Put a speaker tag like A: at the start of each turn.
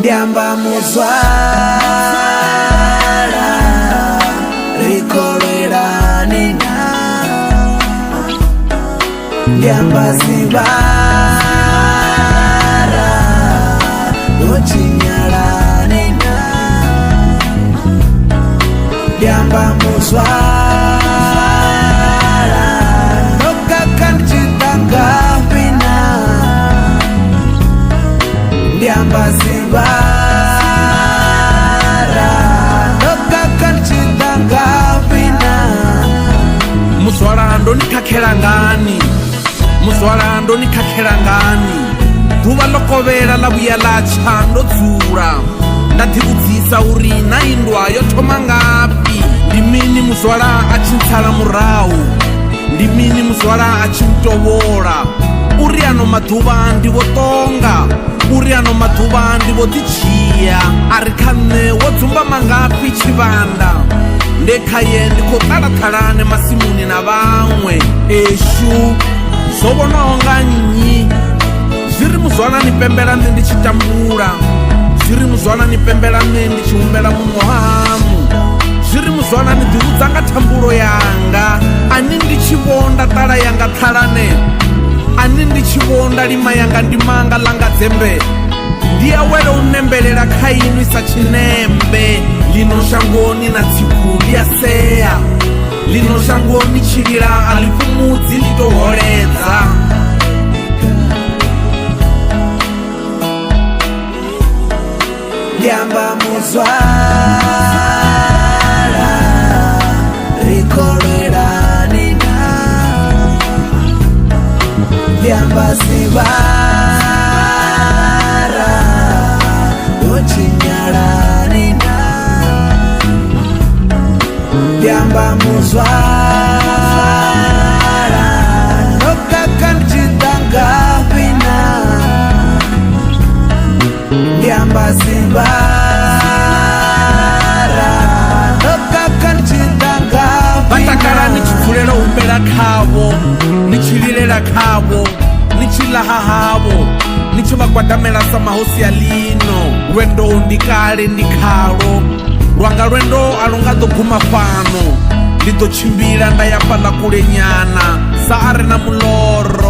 A: Ndiamba muzwala rikolera nina Ndiamba zibara Uchinyala nina Ndiamba muzwala Noka kanchitanga pina Ndiamba zibara Noka kanchitanga pina
B: Muzwalando nikakhela ngani Muzwalando nikakhela ngani Duva lokovela la vuya latsha ndo dzula ndativudzisa uri na indwa yo thoma ngapi ndi mini muzwala a tshi ntsala murahu ndi mini muzwala a tshi ntovola uri ano maḓuvha ndi vho tonga uri ano maḓuvha ndi vho ḓitshiya ari kha nṋe wo dzumba mangafhi tshivhanda nde khaye ndi khou ṱalathalane masimuni na vhaṅwe eshu zwo vhonaho nga nnyi zwiri muzwala ni pembela nṋe ndi tshi tambula zwiri muzwala ni pembela nṋe ndi tshi humbela muṅwe hamu zwiri muzwala ni ḓivhudza nga thambulo yanga ani ndi tshi vhonda ṱala yanga ṱhalane ani ndi tshi vhonda lima yanga ndi manga langa dzembe ndi awele u nembelela kha inu isa tshinembe lino shangoni na tsiku ḽi a sea lino shangoni tshilila a ḽi fhumudzi ḽi to holedza
A: Ndiamba muzwala rikolera nina Ndiamba zibara Uchinyala nina Ndiamba muzwala Noka kanchitanga pina Ndiamba zibara Noka kanchitanga pina
B: vatakala ni tshipfulela humbela khavo ni tshililela khavo ni tshilaha havo ni tshi vhagwadamela sa mahosi ya lino lwendo ndi kale ndi khalo lwanga lwendo a lu nga ḓo guma fhano ndi ḓo tshimbila nda ya fhaḽa kule nyana sa a re na muloro